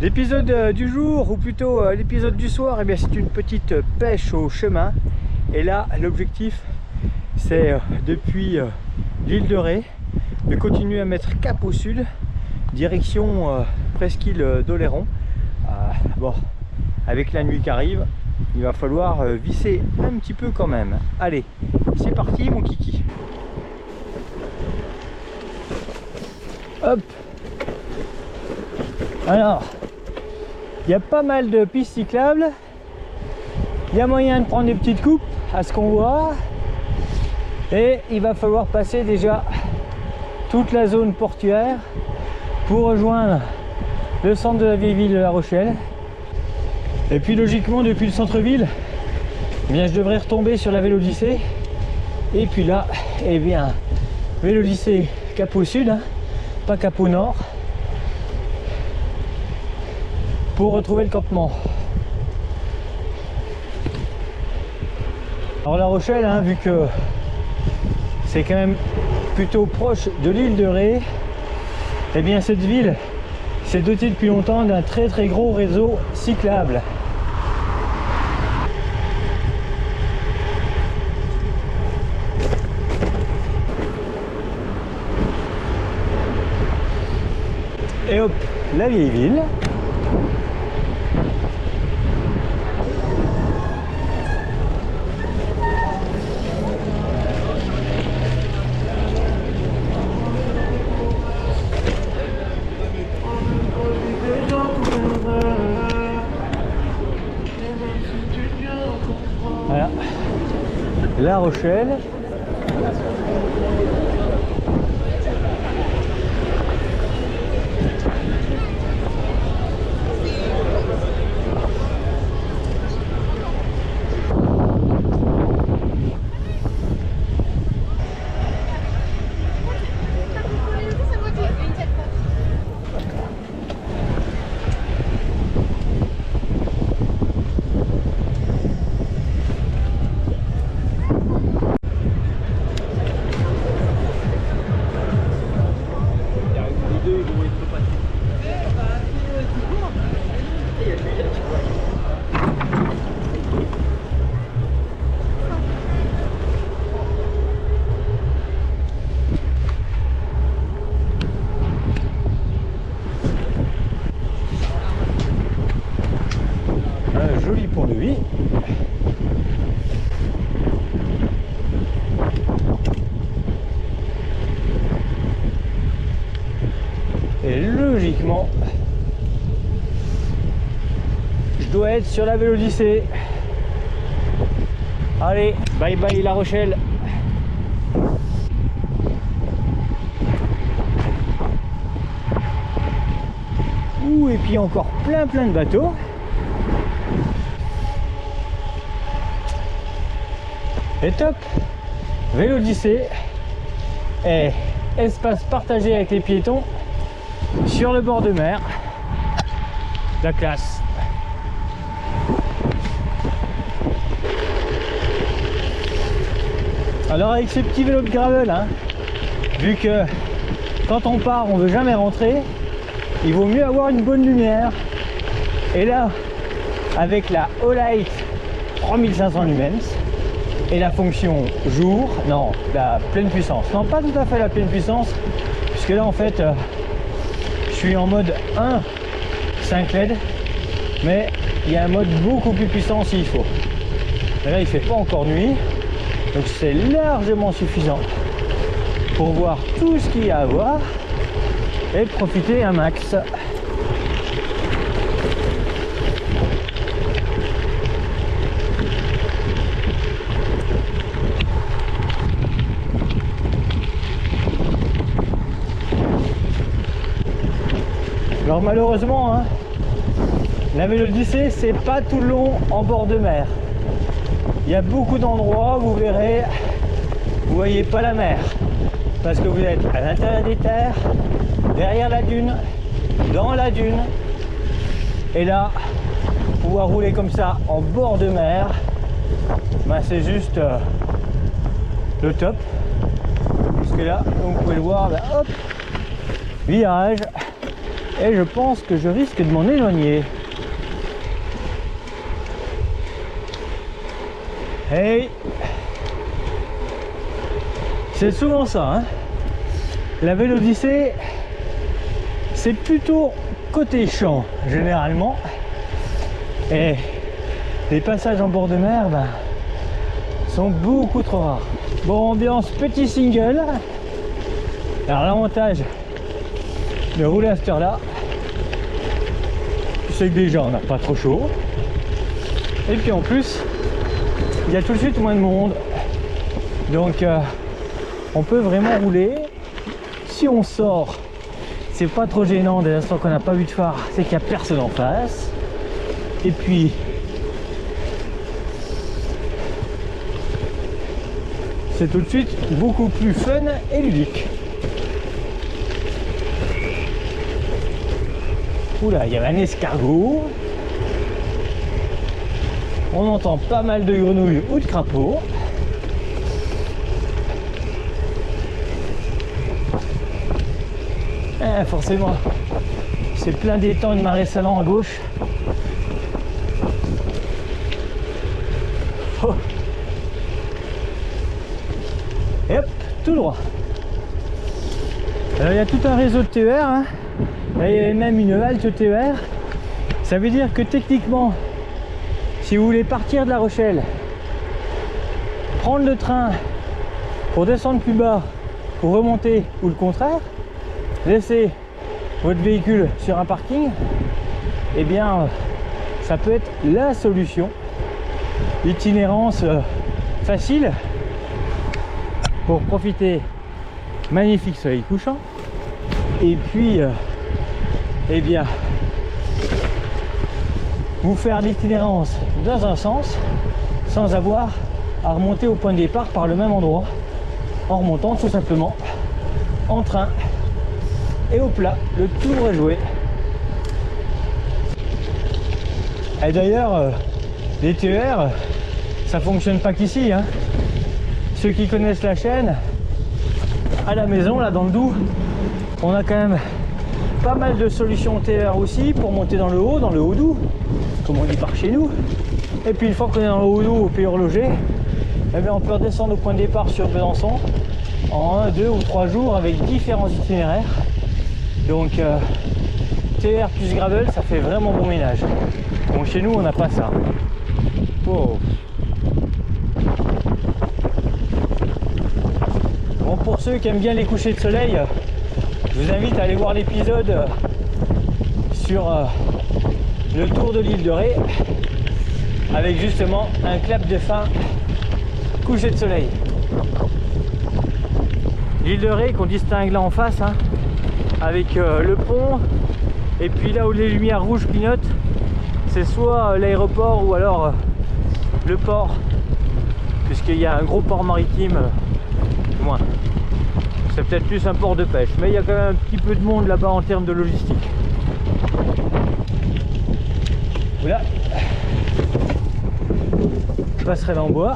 L'épisode du jour, ou plutôt l'épisode du soir, eh bien c'est une petite pêche au chemin. Et là, l'objectif, c'est depuis l'île de Ré, de continuer à mettre cap au sud, direction presqu'île d'Oléron. Bon, avec la nuit qui arrive, il va falloir visser un petit peu quand même. Allez, c'est parti mon kiki. Hop. Alors, il y a pas mal de pistes cyclables. Il y a moyen de prendre des petites coupes à ce qu'on voit. Et il va falloir passer déjà toute la zone portuaire pour rejoindre le centre de la vieille ville de La Rochelle. Et puis logiquement depuis le centre-ville, eh bien je devrais retomber sur la Vélodyssée. Et puis là, eh bien, Vélodyssée cap au sud, hein, pas cap au nord, pour retrouver le campement. Alors La Rochelle, hein, vu que c'est quand même plutôt proche de l'île de Ré, eh bien cette ville s'est dotée depuis longtemps d'un très gros réseau cyclable. Et hop, la vieille ville. Voilà, La Rochelle. Un joli pont-levis. Et logiquement, je dois être sur la Vélodyssée. Allez, bye bye La Rochelle. Ouh, et puis encore plein de bateaux. Et top, Vélodyssée et espace partagé avec les piétons sur le bord de mer. La classe. Alors avec ces petits vélos de gravel, hein, vu que quand on part on veut jamais rentrer, il vaut mieux avoir une bonne lumière. Et là, avec la Olight 3500 lumens et la fonction jour, non, la pleine puissance, non pas tout à fait la pleine puissance, puisque là en fait je suis en mode 1 5 LED, mais il y a un mode beaucoup plus puissant s'il faut. Et là il fait pas encore nuit, donc c'est largement suffisant pour voir tout ce qu'il y a à voir et profiter un max. Alors malheureusement, hein, la Vélodyssée c'est pas tout le long en bord de mer. Il y a beaucoup d'endroits où vous verrez, vous voyez pas la mer, parce que vous êtes à l'intérieur des terres, derrière la dune, dans la dune. Et là, pouvoir rouler comme ça en bord de mer, ben c'est juste le top. Puisque là, comme vous pouvez le voir, ben hop, virage, Et je pense que je risque de m'en éloigner. Hey, c'est souvent ça, hein. La Vélodyssée, c'est plutôt côté champ, généralement. Et les passages en bord de mer, ben, sont beaucoup trop rares. Bon, ambiance petit single. Alors l'avantage de rouler à cette heure là, c'est que déjà on n'a pas trop chaud, et puis en plus il y a tout de suite moins de monde, donc on peut vraiment rouler. Si on sort, c'est pas trop gênant dès l'instant qu'on n'a pas vu de phare, c'est qu'il n'y a personne en face, et puis c'est tout de suite beaucoup plus fun et ludique. Oula, il y avait un escargot. On entend pas mal de grenouilles ou de crapauds. Forcément, c'est plein d'étangs et de marais salants à gauche. Oh. Et hop, tout droit. Alors il y a tout un réseau de TER, hein. Là, il y avait même une halte TER. Ça veut dire que techniquement, si vous voulez partir de La Rochelle, prendre le train pour descendre plus bas, pour remonter, ou le contraire, laisser votre véhicule sur un parking, eh bien ça peut être la solution. Itinérance facile pour profiter magnifique soleil couchant, et puis eh bien vous faire l'itinérance dans un sens sans avoir à remonter au point de départ par le même endroit, en remontant tout simplement en train et au plat, le tour est joué. Et d'ailleurs les TER, ça fonctionne pas qu'ici, hein. Ceux qui connaissent la chaîne, à la maison là dans le Doubs, on a quand même pas mal de solutions TER aussi pour monter dans le haut Doubs, comme on dit par chez nous. Et puis une fois qu'on est dans le haut Doubs, au Pays Horloger, eh bien on peut redescendre au point de départ sur Besançon en 1, 2 ou 3 jours avec différents itinéraires. Donc TER plus gravel, ça fait vraiment bon ménage. Bon, chez nous on n'a pas ça. Oh. Bon, pour ceux qui aiment bien les couchers de soleil, je vous invite à aller voir l'épisode sur le tour de l'île de Ré, avec justement un clap de fin coucher de soleil. L'île de Ré qu'on distingue là en face, hein, avec le pont, et puis là où les lumières rouges clignotent, c'est soit l'aéroport ou alors le port, puisqu'il y a un gros port maritime, moins. C'est peut-être plus un port de pêche, mais il y a quand même un petit peu de monde là-bas en termes de logistique. Voilà. Passerelle en bois.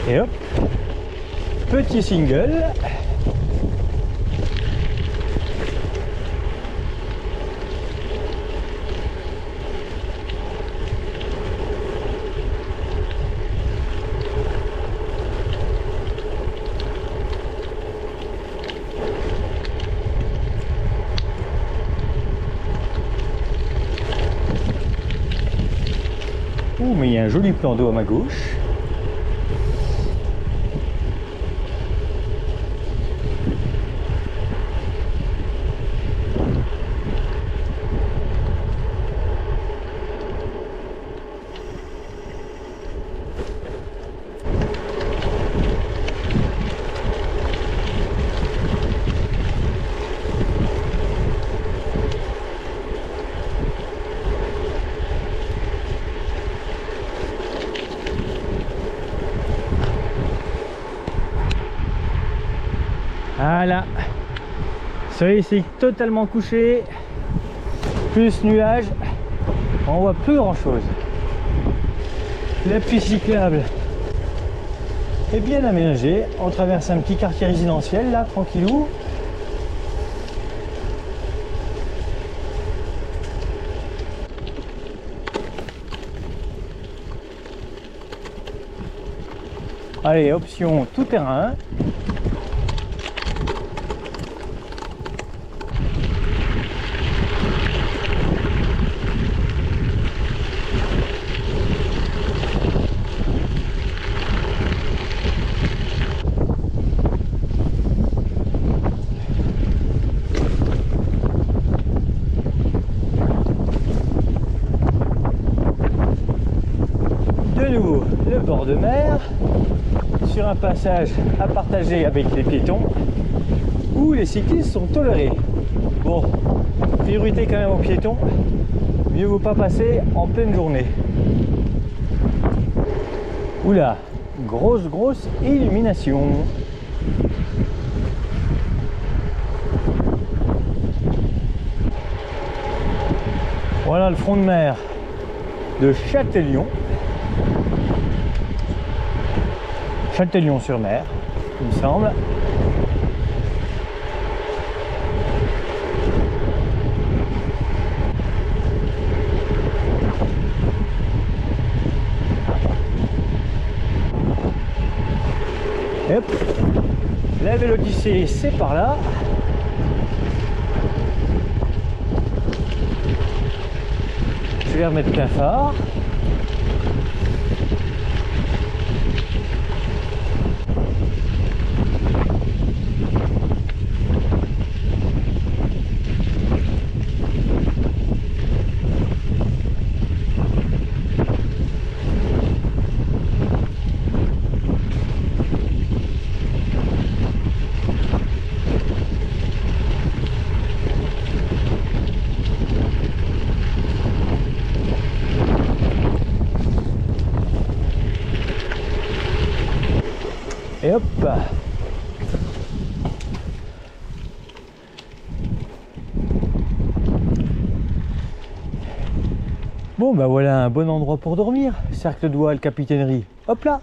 Et hop, petit single. Ouh, mais il y a un joli plan d'eau à ma gauche. Voilà, soleil c'est totalement couché, plus nuages, On voit plus grand chose. La piste cyclable est bien aménagée. On traverse un petit quartier résidentiel là, tranquillou. Allez, option tout terrain. De nouveau, le bord de mer, sur un passage à partager avec les piétons, où les cyclistes sont tolérés. Bon, priorité quand même aux piétons, mieux vaut pas passer en pleine journée. Oula, grosse illumination. Voilà le front de mer de Châtillon. Châtillon-sur-Mer, il me semble. Et hop, la Vélodyssée, c'est par là. Je vais remettre plein phare. Et hop. Bon bah voilà un bon endroit pour dormir. Cercle d'Oual, Capitainerie. Hop là.